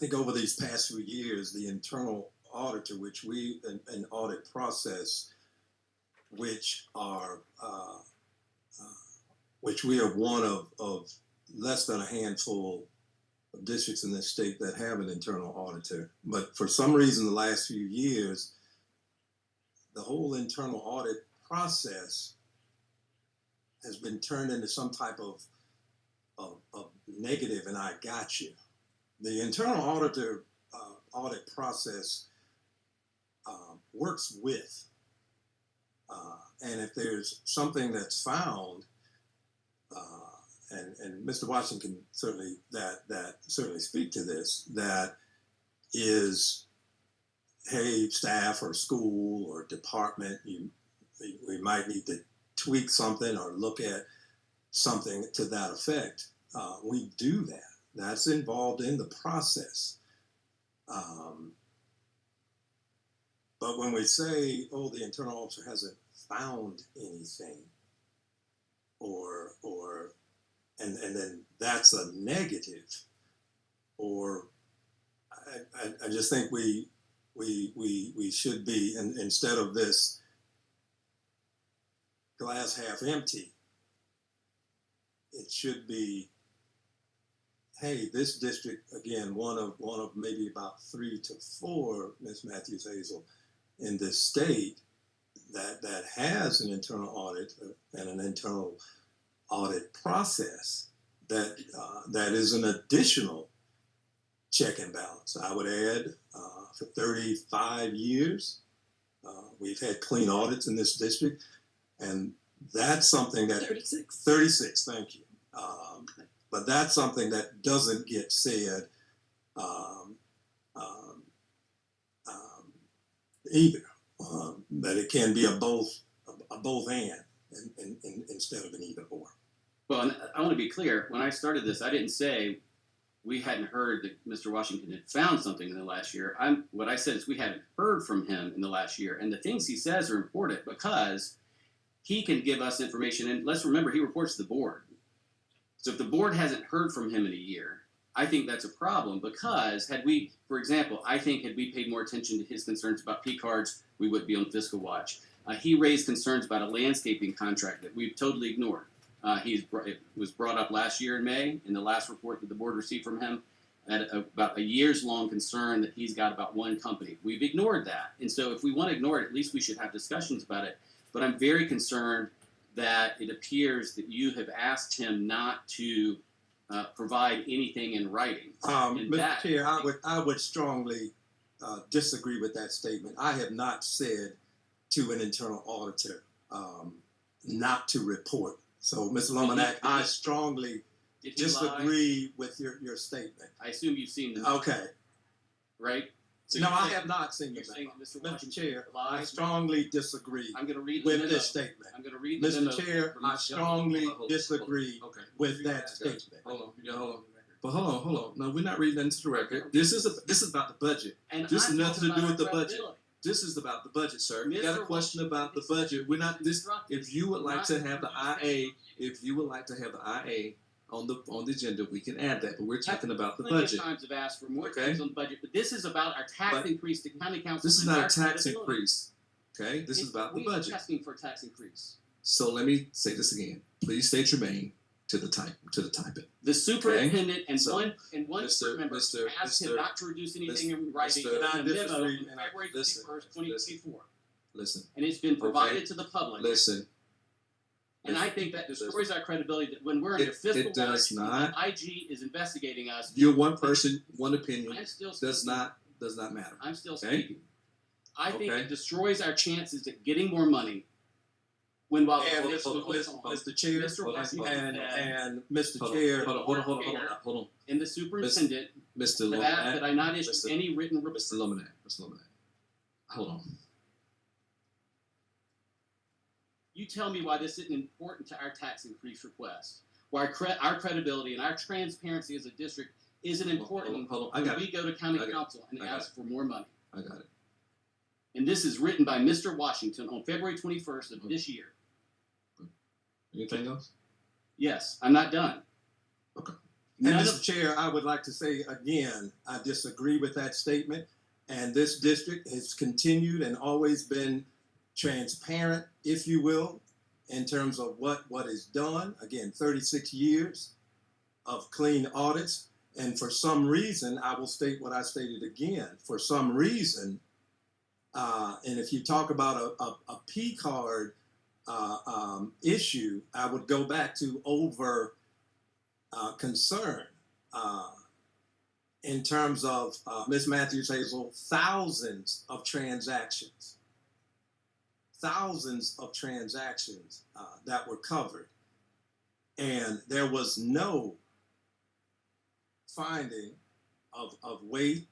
think over these past few years, the internal auditor, an audit process, which we are one of less than a handful of districts in this state that have an internal auditor. But for some reason, the last few years, the whole internal audit process has been turned into some type of negative, and I got you. The internal auditor audit process works with, and if there's something that's found, and Mr. Washington can certainly certainly speak to this, that is, hey, staff or school or department, we might need to tweak something or look at something to that effect. We do that. That's involved in the process. But when we say, oh, the internal auditor hasn't found anything, and then that's a negative, or I just think we should be, instead of this glass half empty, it should be, hey, this district, again, one of maybe about 3 to 4, Ms. Matthews Hazel, in this state that has an internal audit and an internal audit process that is an additional check and balance. I would add, for 35 years, we've had clean audits in this district, and that's something that 36, thank you. But that's something that doesn't get said either. That it can be a both and instead of an either or. Well, and I want to be clear. When I started this, I didn't say we hadn't heard that Mr. Washington had found something in the last year. What I said is we hadn't heard from him in the last year, and the things he says are important because he can give us information. And let's remember, he reports to the board. So if the board hasn't heard from him in a year, I think that's a problem, because had we, for example, I think had we paid more attention to his concerns about P cards, we would be on fiscal watch. He raised concerns about a landscaping contract that we've totally ignored. It was brought up last year in May in the last report that the board received from him, about a years-long concern that he's got about one company. We've ignored that. And so if we want to ignore it, at least we should have discussions about it. But I'm very concerned that it appears that you have asked him not to provide anything in writing. Mr. Chair, I would strongly disagree with that statement. I have not said to an internal auditor not to report. So, Mr. Lominack, I strongly disagree with your statement. I assume you've seen them. Okay. Right? So no, I have not seen you're saying Mr. Chair, I strongly disagree I'm going to read with this statement. I'm going to read the memo. Mr. Chair, I strongly disagree with that statement. Hold on. But hold on. No, we're not reading that into the record. This is about the budget. And this has nothing to do with the budget. This is about the budget, sir. You got a question about the budget. We're not this. If you would like to have the IA, on the agenda, we can add that. But we're talking about the budget. Times have asked for more things on the budget, but this is about our tax increase to county council. This is not a tax increase. Okay, this is about the budget. We're asking for a tax increase. So let me say this again. Please state your name to the type it. The superintendent and one Mr. member asked him not to reduce anything in writing in a memo on February 21st, 2024. Listen. And it's been provided to the public. Listen. And I think that destroys our credibility that when we're under fiscal watch, IG is investigating us. You're one person, one opinion. Does not matter. I'm still speaking. I think it destroys our chances at getting more money. Mr. Chair, and Mr. Chair, hold on. And the superintendent Mr. have asked that I not issue any written report. Mr. Lominack, hold on. You tell me why this isn't important to our tax increase request. Why our credibility and our transparency as a district isn't important when we go to county council and ask for more money. I got it. And this is written by Mr. Washington on February 21st of this year. Anything else? Yes, I'm not done. Okay. And None Mr. of, Chair, I would like to say again, I disagree with that statement. And this district has continued and always been transparent, if you will, in terms of what is done. Again, 36 years of clean audits. And for some reason, I will state what I stated again. For some reason, and if you talk about a P card issue, I would go back to over concern in terms of Ms. Matthews Hazel, thousands of transactions that were covered, and there was no finding of weight